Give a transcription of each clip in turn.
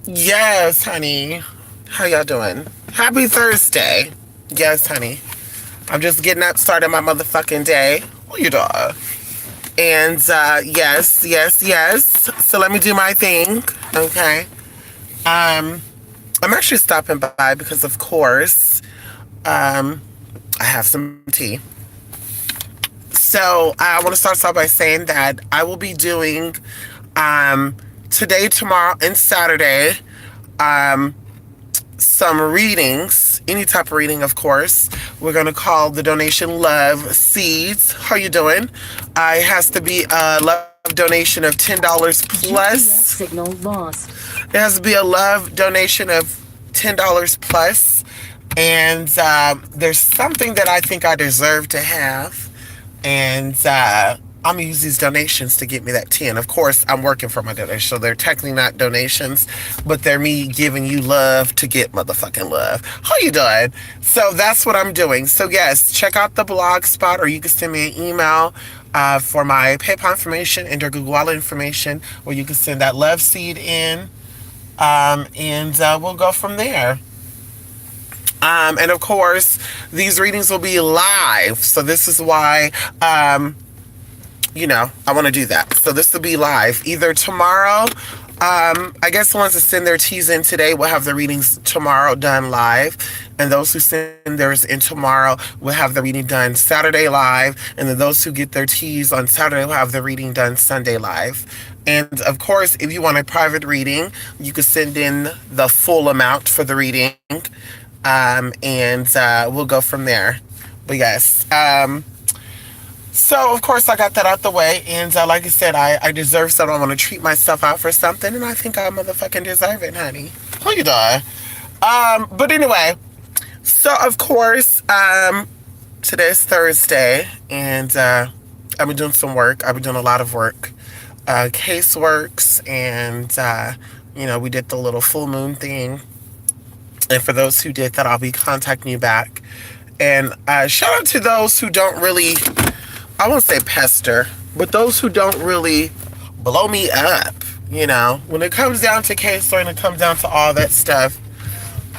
Yes, honey. How y'all doing? Happy Thursday. Yes, honey. I'm just getting up, starting my motherfucking day. What you doing? And yes, yes, yes. So let me do my thing. Okay. Um, I'm actually stopping by because, of course, um, I have some tea. So I want to start off by saying that I will be doing um, today, tomorrow, and Saturday um, some readings, any type of reading, of course. We're going to call the donation Love Seeds. How you doing? It has to be a love donation of $10 plus. Signal lost. It has to be a love donation of $10 plus. And there's something that I think I deserve to have. And I'm gonna use these donations to get me that 10. Of course, I'm working for my donation, so they're technically not donations, but they're me giving you love to get motherfucking love. How you doing? So that's what I'm doing. So yes, check out the blog spot, or you can send me an email for my PayPal information and your Google Wallet information, or you can send that love seed in, and we'll go from there. And of course, these readings will be live. So this is why, I want to do that. So this will be live either tomorrow. I guess the ones that send their teas in today will have the readings tomorrow done live. And those who send theirs in tomorrow will have the reading done Saturday live. And then those who get their teas on Saturday will have the reading done Sunday live. And of course, if you want a private reading, you can send in the full amount for the reading. And we'll go from there. But yes. So, of course, I got that out the way. And like I said, I deserve something. I want to treat myself out for something. And I think I motherfucking deserve it, honey. How you doing? But anyway. So, of course, today's Thursday. And I've been doing some work. I've been doing a lot of work. Caseworks. And, we did the little full moon thing. And for those who did that, I'll be contacting you back. And shout out to those who don't really, I won't say pester, but those who don't really blow me up. When it comes down to case law and it comes down to all that stuff,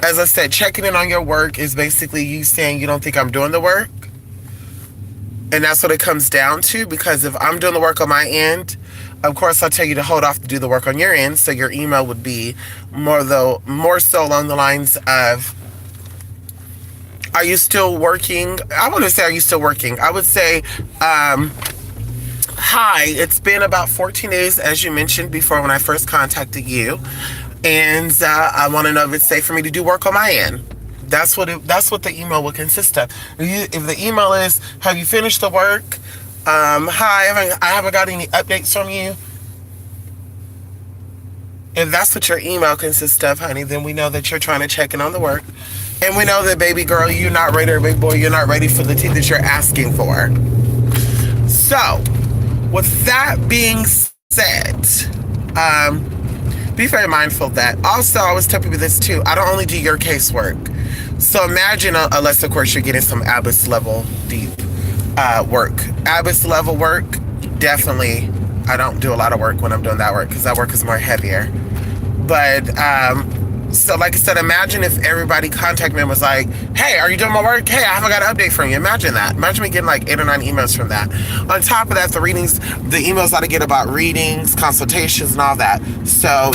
as I said, checking in on your work is basically you saying you don't think I'm doing the work. And that's what it comes down to, because if I'm doing the work on my end, of course, I'll tell you to hold off to do the work on your end. So your email would be more so along the lines of, are you still working? I wouldn't say, are you still working? I would say, hi, it's been about 14 days, as you mentioned before when I first contacted you. And I want to know if it's safe for me to do work on my end. That's what the email will consist of. If the email is, have you finished the work? Hi, I haven't got any updates from you. If that's what your email consists of, honey, then we know that you're trying to check in on the work. And we know that, baby girl, you're not ready, or big boy, you're not ready for the tea that you're asking for. So, with that being said, be very mindful of that. Also, I was telling you this too. I don't only do your casework. So imagine, unless of course you're getting some Abbas level deep work. Abbas level work, definitely, I don't do a lot of work when I'm doing that work because that work is more heavier. But, so like I said, imagine if everybody contact me and was like, hey, are you doing my work? Hey, I haven't got an update from you. Imagine that. Imagine me getting like 8 or 9 emails from that. On top of that, the emails that I get about readings, consultations, and all that. So,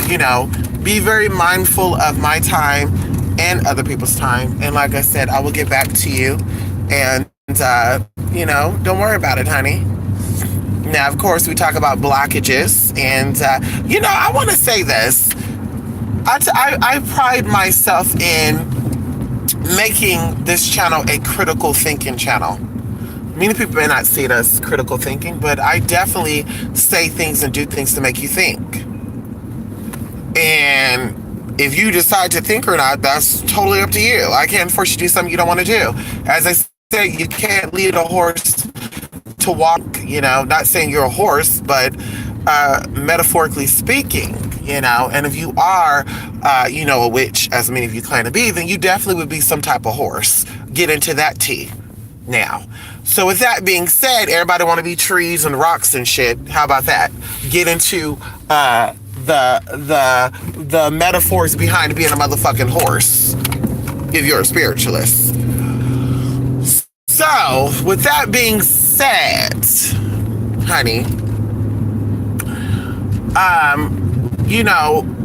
be very mindful of my time and other people's time. And like I said, I will get back to you. And, don't worry about it, honey. Now, of course, we talk about blockages. And, I want to say this. I pride myself in making this channel a critical thinking channel. Many people may not see it as critical thinking, but I definitely say things and do things to make you think. And if you decide to think or not, that's totally up to you. I can't force you to do something you don't want to do. As I said, you can't lead a horse to walk, not saying you're a horse, but metaphorically speaking, and if you are, a witch, as many of you claim to be, then you definitely would be some type of horse. Get into that tea now. So with that being said, everybody want to be trees and rocks and shit. How about that? Get into the metaphors behind being a motherfucking horse if you're a spiritualist. So, with that being said, honey,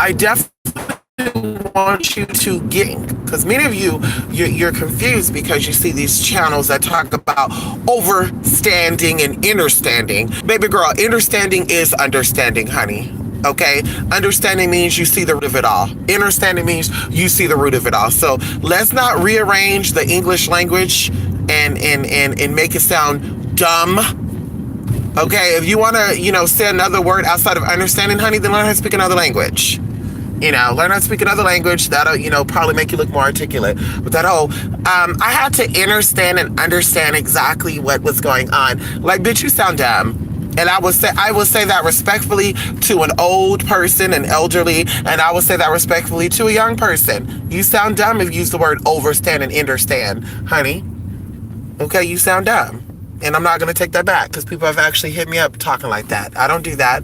I definitely want you to get, because many of you're confused because you see these channels that talk about overstanding and understanding. Baby girl, understanding is understanding, honey. Okay, understanding means you see the root of it all. Understanding means you see the root of it all. So let's not rearrange the English language and make it sound dumb. Okay, if you want to, say another word outside of understanding, honey, then learn how to speak another language. Learn how to speak another language. That'll, probably make you look more articulate. But that whole, I had to understand and understand exactly what was going on. Like, bitch, you sound dumb. And I will say that respectfully to an old person, an elderly, and I will say that respectfully to a young person. You sound dumb if you use the word overstand and understand, honey. Okay, you sound dumb. And I'm not going to take that back because people have actually hit me up talking like that. I don't do that.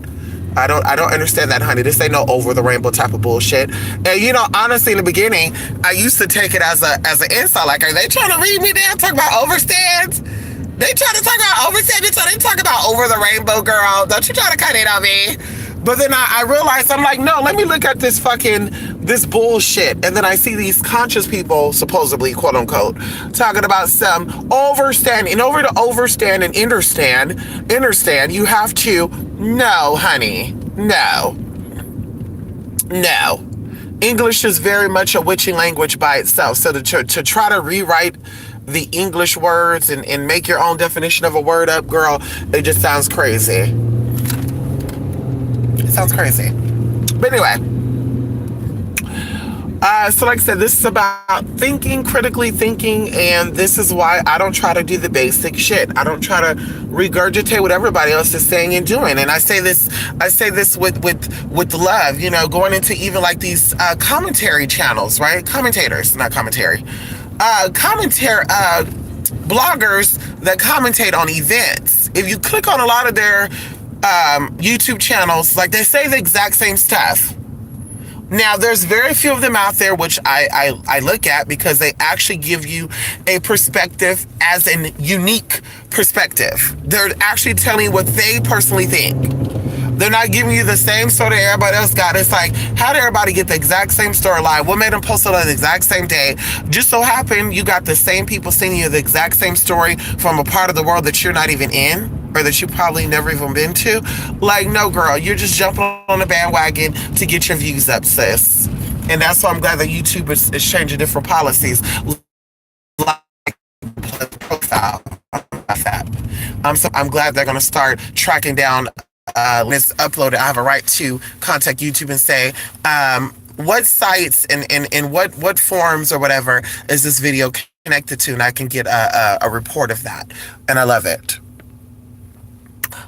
I don't understand that, honey. This ain't no over the rainbow type of bullshit. And honestly, in the beginning, I used to take it as an insult. Like, are they trying to read me down, talk about overstands? They try to talk about overstands. They talk about over the rainbow, girl. Don't you try to cut it on me. But then I realized, I'm like, no, let me look at this bullshit. And then I see these conscious people, supposedly, quote unquote, talking about some overstand. In order to overstand and understand, you have to, no, honey, no. English is very much a witching language by itself. So to try to rewrite the English words and make your own definition of a word up, girl, it just sounds crazy. It sounds crazy. But anyway, so like I said, this is about critically thinking, and this is why I don't try to do the basic shit. I don't try to regurgitate what everybody else is saying and doing. And I say this with love, going into even like these commentary channels, right? Commentators, not commentary. Bloggers that commentate on events. If you click on a lot of their YouTube channels, like, they say the exact same stuff. Now, there's very few of them out there which I look at because they actually give you a perspective as a unique perspective. They're actually telling you what they personally think. They're not giving you the same story everybody else got. It's like, how did everybody get the exact same storyline? What made them post it on the exact same day? Just so happened you got the same people sending you the exact same story from a part of the world that you're not even in, or that you probably never even been to. Like, no, girl, you're just jumping on the bandwagon to get your views up, sis. And that's why I'm glad that YouTube is changing different policies. Like profile. So I'm glad they're going to start tracking down when it's uploaded. I have a right to contact YouTube and say, what sites and what forums or whatever is this video connected to, and I can get a report of that. And I love it.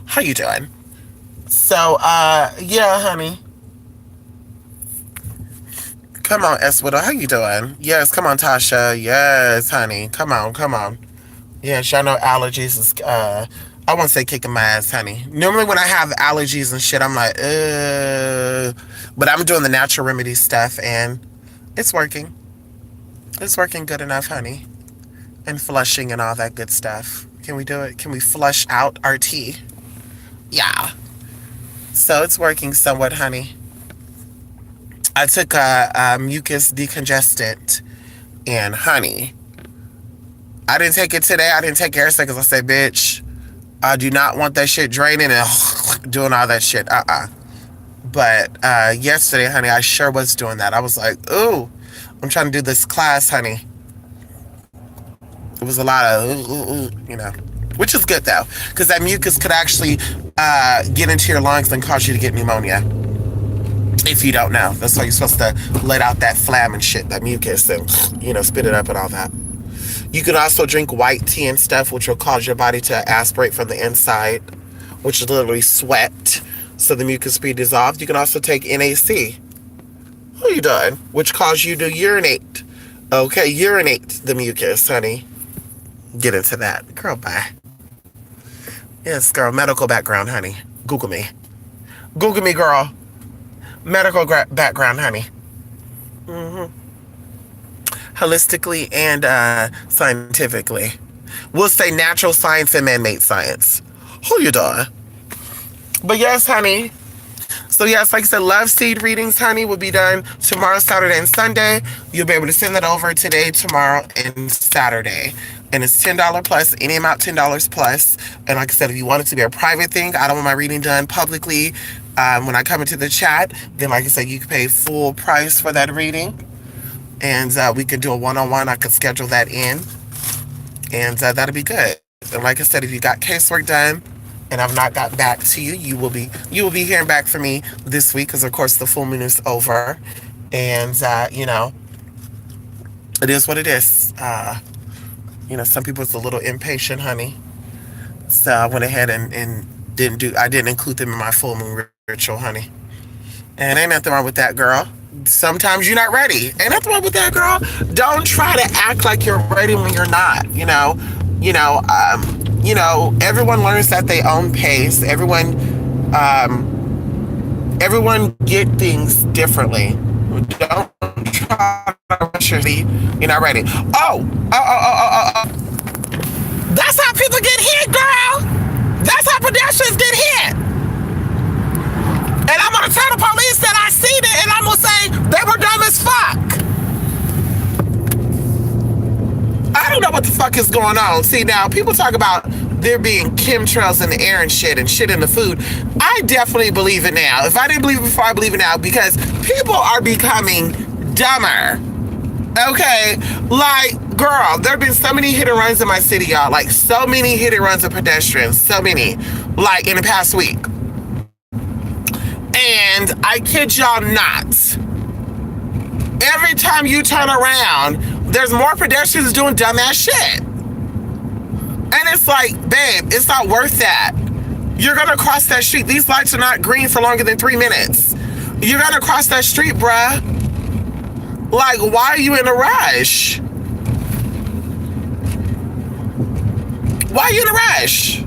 How you doing? So, yeah, honey. Come on, Eswidow. How you doing? Yes, come on, Tasha. Yes, honey. Come on. Yes, y'all know allergies is, I won't say kicking my ass, honey. Normally when I have allergies and shit, I'm like, but I'm doing the natural remedy stuff, and it's working. It's working good enough, honey. And flushing and all that good stuff. Can we do it? Can we flush out our tea? Yeah. So it's working somewhat, honey. I took a mucus decongestant, and honey, I didn't take it today. I didn't take it yesterday because I said, bitch, I do not want that shit draining and doing all that shit. But yesterday, honey, I sure was doing that. I was like, ooh, I'm trying to do this class, honey. It was a lot of, which is good though, because that mucus could actually get into your lungs and cause you to get pneumonia. If you don't know, that's why you're supposed to let out that phlegm and shit, that mucus, and spit it up and all that. You can also drink white tea and stuff, which will cause your body to aspirate from the inside, which is literally sweat, so the mucus be dissolved. You can also take NaC. What are you doing? Which causes you to urinate. Okay, urinate the mucus, honey. Get into that. Girl, bye. Yes, girl, medical background, honey. Google me. Google me, girl. medical background, honey. Holistically and scientifically. We'll say natural science and man-made science. Who you doing? But yes, honey. So yes, like I said, Love Seed readings, honey, will be done tomorrow, Saturday, and Sunday. You'll be able to send that over today, tomorrow, and Saturday. And it's $10 plus, any amount $10 plus. And like I said, if you want it to be a private thing, I don't want my reading done publicly. When I come into the chat, then like I said, you can pay full price for that reading. And we could do a one-on-one. I could schedule that in. And that'll be good. And like I said, if you got casework done and I've not got back to you, you will be hearing back from me this week, because of course the full moon is over. And you know, it is what it is. You know, some people it's a little impatient, honey. So I went ahead and I didn't include them in my full moon ritual, honey. And ain't nothing wrong with that, girl. Sometimes you're not ready. Ain't nothing wrong with that, girl. Don't try to act like you're ready when you're not. You know, everyone learns at their own pace. Everyone get things differently. Don't try to rush your feet. You're not ready. Oh. That's how people get hit, girl. That's how pedestrians get hit. And I'm gonna tell the police that I seen it, and I'm gonna say they were dumb as fuck. I don't know what the fuck is going on. See, now people talk about there being chemtrails in the air and shit in the food. I definitely believe it now. If I didn't believe it before, I believe it now, because people are becoming dumber. Okay, like, girl, there have been so many hit and runs in my city, y'all. Like, so many hit and runs of pedestrians. So many. Like, in the past week. And I kid y'all not, every time you turn around, there's more pedestrians doing dumbass shit. And it's like, babe, it's not worth that. You're gonna cross that street. These lights are not green for longer than 3 minutes. You're gonna cross that street, bruh. Like, why are you in a rush? Why are you in a rush?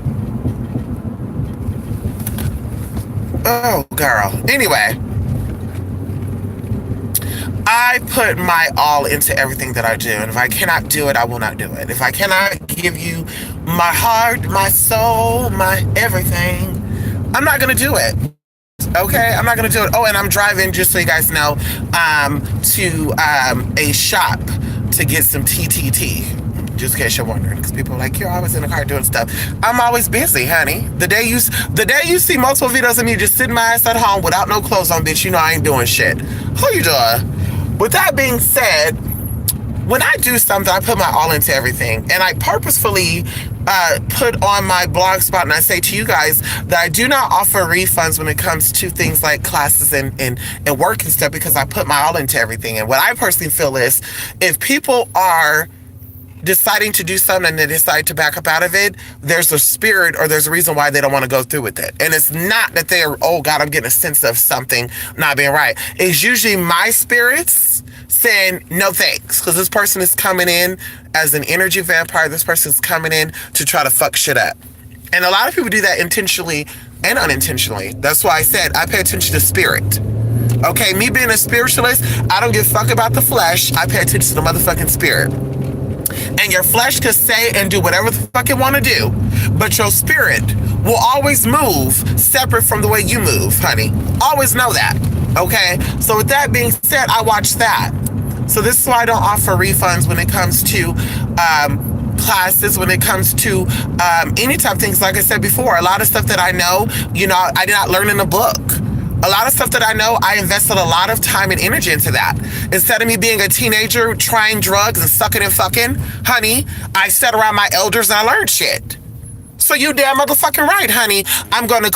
Oh, girl. Anyway, I put my all into everything that I do. And if I cannot do it, I will not do it. If I cannot give you my heart, my soul, my everything, I'm not going to do it. Okay? I'm not going to do it. Oh, and I'm driving, just so you guys know, to a shop to get some TTT. Just in case you're wondering, because people are like, you're always in the car doing stuff. I'm always busy, honey. The day you see multiple videos of me just sitting my ass at home without no clothes on, bitch, you know I ain't doing shit. Who you doing? With that being said, when I do something, I put my all into everything. And I purposefully put on my blog spot, and I say to you guys that I do not offer refunds when it comes to things like classes and work and stuff, because I put my all into everything. And what I personally feel is, if people are deciding to do something and they decide to back up out of it, there's a spirit or there's a reason why they don't want to go through with it. And it's not that they're, oh God, I'm getting a sense of something not being right. It's usually my spirits saying no thanks, because this person is coming in as an energy vampire. This person's coming in to try to fuck shit up. And a lot of people do that intentionally and unintentionally. That's why I said I pay attention to spirit. Okay, me being a spiritualist, I don't give a fuck about the flesh. I pay attention to the motherfucking spirit. And your flesh could say and do whatever the fuck it want to do, but your spirit will always move separate from the way you move, honey. Always know that, okay? So with that being said, I watch that. So this is why I don't offer refunds when it comes to classes, when it comes to any type of things. Like I said before, a lot of stuff that I know, you know, I did not learn in a book. A lot of stuff that I know, I invested a lot of time and energy into that. Instead of me being a teenager trying drugs and sucking and fucking, honey, I sat around my elders and I learned shit. So you damn motherfucking right, honey. I'm gonna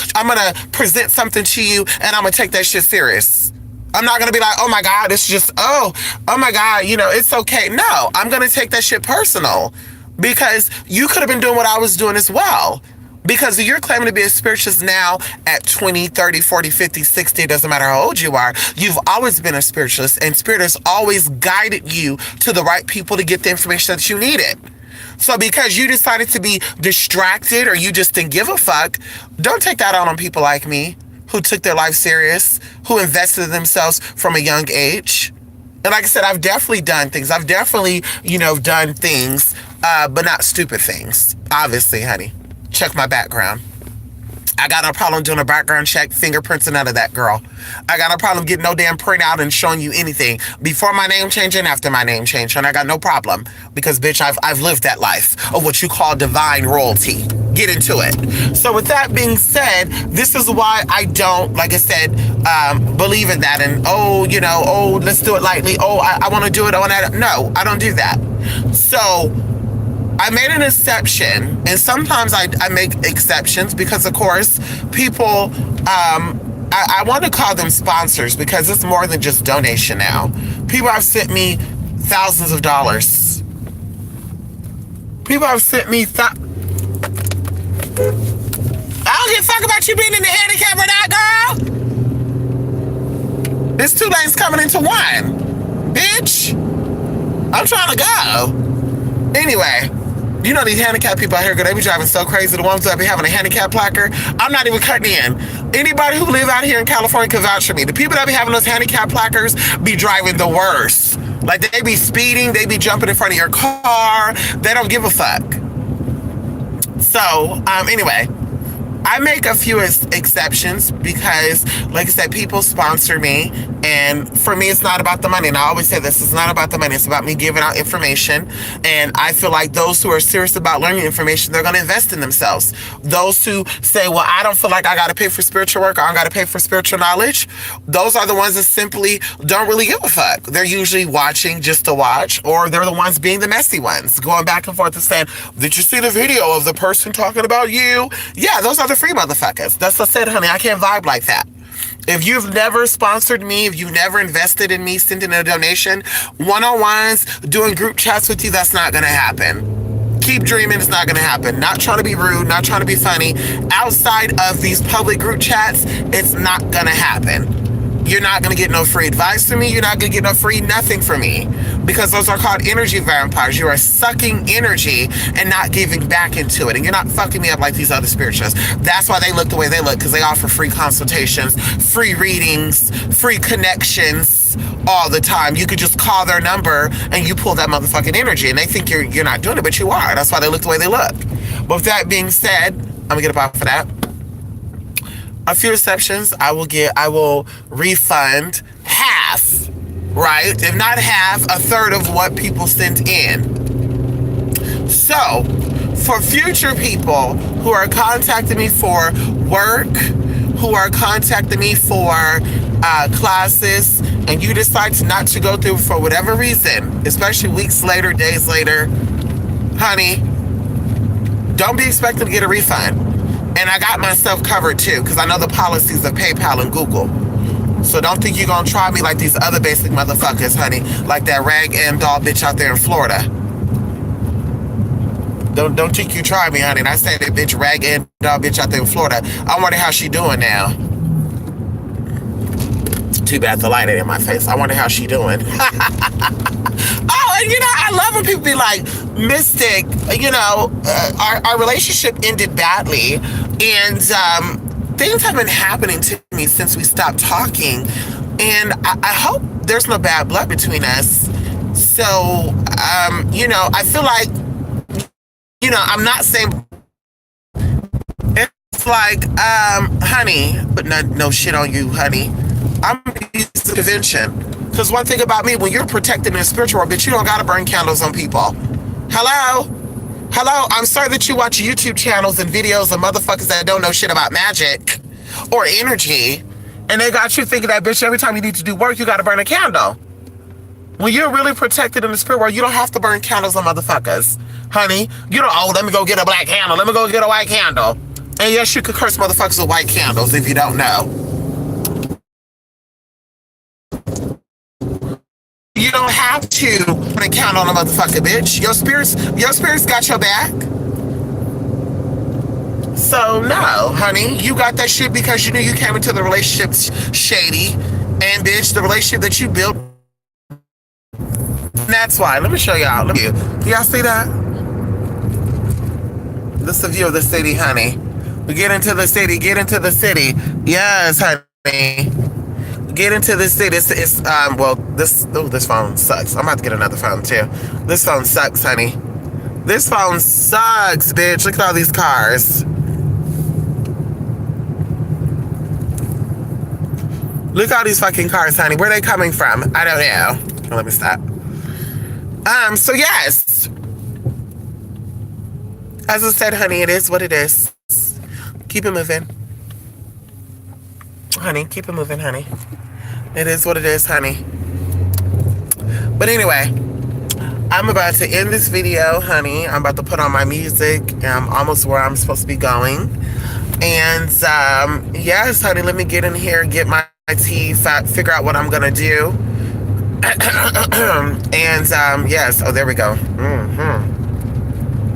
present something to you, and I'm gonna take that shit serious. I'm not gonna be like, oh my God, it's just, oh my God, you know, it's okay. No, I'm gonna take that shit personal, because you could have been doing what I was doing as well. Because you're claiming to be a spiritualist now at 20, 30, 40, 50, 60, it doesn't matter how old you are. You've always been a spiritualist, and Spirit has always guided you to the right people to get the information that you needed. So because you decided to be distracted or you just didn't give a fuck, don't take that out on people like me. who took their life serious, who invested in themselves from a young age. And like I said, I've definitely done things. I've definitely, done things, but not stupid things. Obviously, honey. Check my background. I got no problem doing a background check, fingerprints, and none of that, girl. I got no problem getting no damn printout and showing you anything before my name change and after my name change. And I got no problem because, bitch, I've lived that life of what you call divine royalty. Get into it. So with that being said, this is why I don't, like I said, believe in that. And, let's do it lightly. I want to do it. No, I don't do that. So I made an exception, and sometimes I make exceptions because, of course, people, I want to call them sponsors because it's more than just donation now. People have sent me thousands of dollars. People have sent me I don't give a fuck about you being in the handicap or not, girl. There's two lanes coming into one. Bitch, I'm trying to go. Anyway. You know these handicapped people out here, they be driving so crazy. The ones that be having a handicap placard, I'm not even cutting in. Anybody who live out here in California can vouch for me. The people that be having those handicap placards be driving the worst. Like, they be speeding, they be jumping in front of your car. They don't give a fuck. So, anyway, I make a few exceptions because, like I said, people sponsor me. And for me, it's not about the money. And I always say this, it's not about the money. It's about me giving out information. And I feel like those who are serious about learning information, they're going to invest in themselves. Those who say, well, I don't feel like I got to pay for spiritual work, or I got to pay for spiritual knowledge, those are the ones that simply don't really give a fuck. They're usually watching just to watch, or they're the ones being the messy ones, going back and forth and saying, did you see the video of the person talking about you? Yeah, those are the free motherfuckers. That's what I said, honey. I can't vibe like that. If you've never sponsored me, if you've never invested in me, sending a donation, one-on-ones, doing group chats with you, that's not going to happen. Keep dreaming, it's not going to happen. Not trying to be rude, not trying to be funny. Outside of these public group chats, it's not going to happen. You're not going to get no free advice from me. You're not going to get no free nothing from me, because those are called energy vampires. You are sucking energy and not giving back into it. And you're not fucking me up like these other spiritualists. That's why they look the way they look, because they offer free consultations, free readings, free connections all the time. You could just call their number and you pull that motherfucking energy, and they think you're not doing it, but you are. That's why they look the way they look. But with that being said, I'm going to get up off of that. A few exceptions, I will refund half, right? If not half, a third of what people sent in. So, for future people who are contacting me for work, who are contacting me for classes, and you decide not to go through for whatever reason, especially weeks later, days later, honey, don't be expecting to get a refund. And I got myself covered too, because I know the policies of PayPal and Google. So don't think you're going to try me like these other basic motherfuckers, honey. Like that rag and doll bitch out there in Florida. Don't think you try me, honey. And I said that bitch, rag and doll bitch out there in Florida. I wonder how she doing now. Too bad the light ain't in my face. I wonder how she doing. Oh, and I love when people be like, Mystic, our relationship ended badly, and things have been happening to me since we stopped talking, and I hope there's no bad blood between us. So, I feel like, I'm not saying, it's like, honey, but no shit on you, honey. I'm used to convention. Because one thing about me, when you're protected in the spiritual world, bitch, you don't gotta burn candles on people. Hello? I'm sorry that you watch YouTube channels and videos of motherfuckers that don't know shit about magic or energy, and they got you thinking that, bitch, every time you need to do work, you gotta burn a candle. When you're really protected in the spirit world, you don't have to burn candles on motherfuckers. Honey, you don't, let me go get a black candle, let me go get a white candle. And yes, you could curse motherfuckers with white candles if you don't know. You don't have to put a count on a motherfucker, bitch. Your spirits got your back. So no, honey, you got that shit because you knew you came into the relationship shady, and bitch, the relationship that you built. That's why. Let me show y'all. Do y'all see that? This is the view of the city, honey. Get into the city. Get into the city. Yes, honey. Get into the city. Well, this phone sucks. I'm about to get another phone too. This phone sucks, honey. This phone sucks, bitch. Look at all these cars. Look at all these fucking cars, honey. Where are they coming from? I don't know. Let me stop. So yes. As I said, honey, it is what it is. Keep it moving. Honey, keep it moving, honey. It is what it is, honey. But anyway, I'm about to end this video, honey. I'm about to put on my music. I'm almost where I'm supposed to be going. And yes, honey, let me get in here, get my tea, figure out what I'm going to do. And yes, oh, there we go.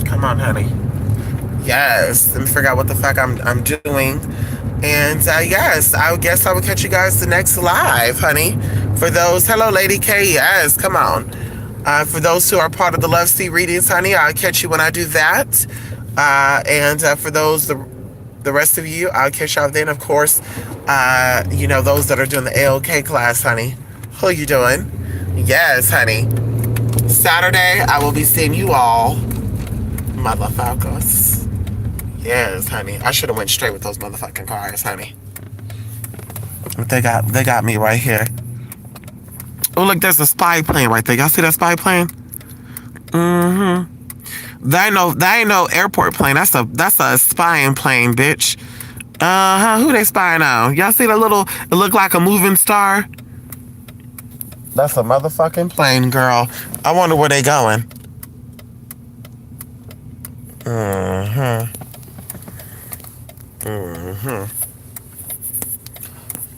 Come on, honey. Yes, let me figure out what the fuck I'm doing. And yes, I guess I will catch you guys the next live, honey. For those, hello, Lady K, yes, come on. For those who are part of the Love Seat readings, honey, I'll catch you when I do that. And for those, the rest of you, I'll catch y'all then, of course. You know, those that are doing the AOK class, honey. Who you doing? Yes, honey. Saturday, I will be seeing you all, motherfuckers. Yes, honey. I should have went straight with those motherfucking cars, honey. But they got me right here. Oh, look, there's a spy plane right there. Y'all see that spy plane? That ain't no airport plane. That's a spying plane, bitch. Who they spying on? Y'all see that it look like a moving star? That's a motherfucking plane, girl. I wonder where they going.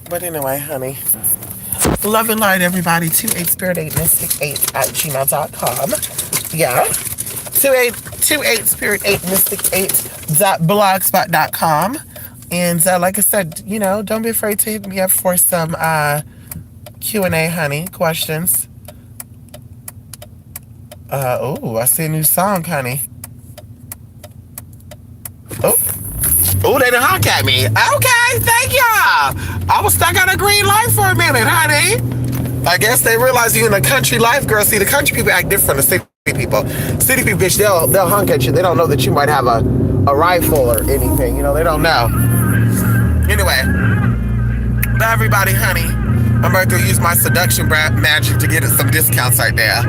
But anyway, honey. Love and light, everybody. 28spirit8mystic8@gmail.com. Yeah. 28spirit8mystic8.blogspot.com. And like I said, you know, don't be afraid to hit me up for some Q&A, honey. Questions. Oh, I see a new song, honey. Oh, they done honk at me. Okay, thank y'all. I was stuck on a green light for a minute, honey. I guess they realize you in a country life, girl. See, the country people act different than city people. City people, bitch, they'll honk at you. They don't know that you might have a rifle or anything. You know, they don't know. Anyway, but everybody, honey, I'm about to use my seduction magic to get some discounts right there.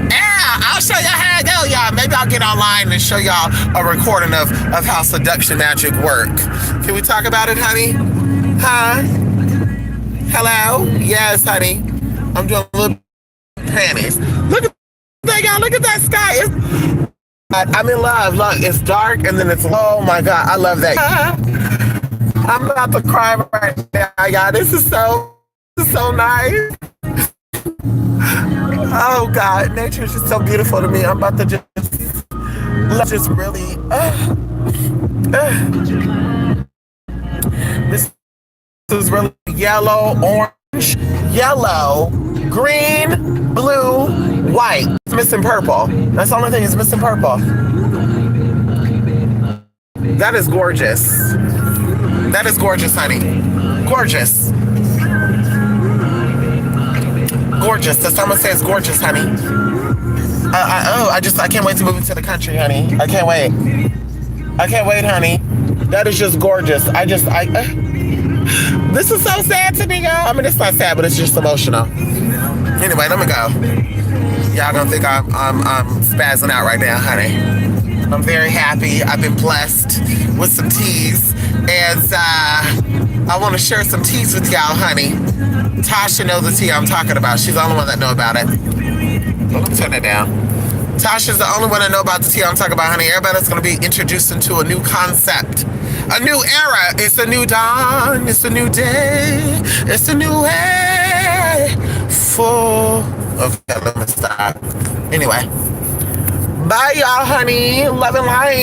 Yeah, I'll show y'all how it go, y'all. Maybe I'll get online and show y'all a recording of how seduction magic work. Can we talk about it, honey? Huh? Hello? Yes, honey. I'm doing a little panties. Look at that, y'all. Look at that sky. I'm in love. Look, it's dark and then it's, oh my God, I love that. I'm about to cry right now, y'all. This is so nice. Oh God, nature is just so beautiful to me. I'm about to just really. This is really yellow, orange, yellow, green, blue, white. It's missing purple. That's the only thing. It's missing purple. That is gorgeous. That is gorgeous, honey. Gorgeous. Gorgeous. The summer says gorgeous, honey. I can't wait to move into the country, honey. I can't wait. I can't wait, honey. That is just gorgeous. This is so sad to me, y'all. I mean, it's not sad, but it's just emotional. Anyway, let me go. Y'all gonna think I'm spazzing out right now, honey. I'm very happy. I've been blessed with some teas. And I want to share some teas with y'all, honey. Tasha knows the tea I'm talking about. She's the only one that knows about it. Let me turn it down. Tasha's the only one that knows about the tea I'm talking about, honey. Everybody's going to be introduced into a new concept. A new era. It's a new dawn. It's a new day. It's a new way. Okay, let me stop. Anyway. Bye, y'all, honey. Love and light.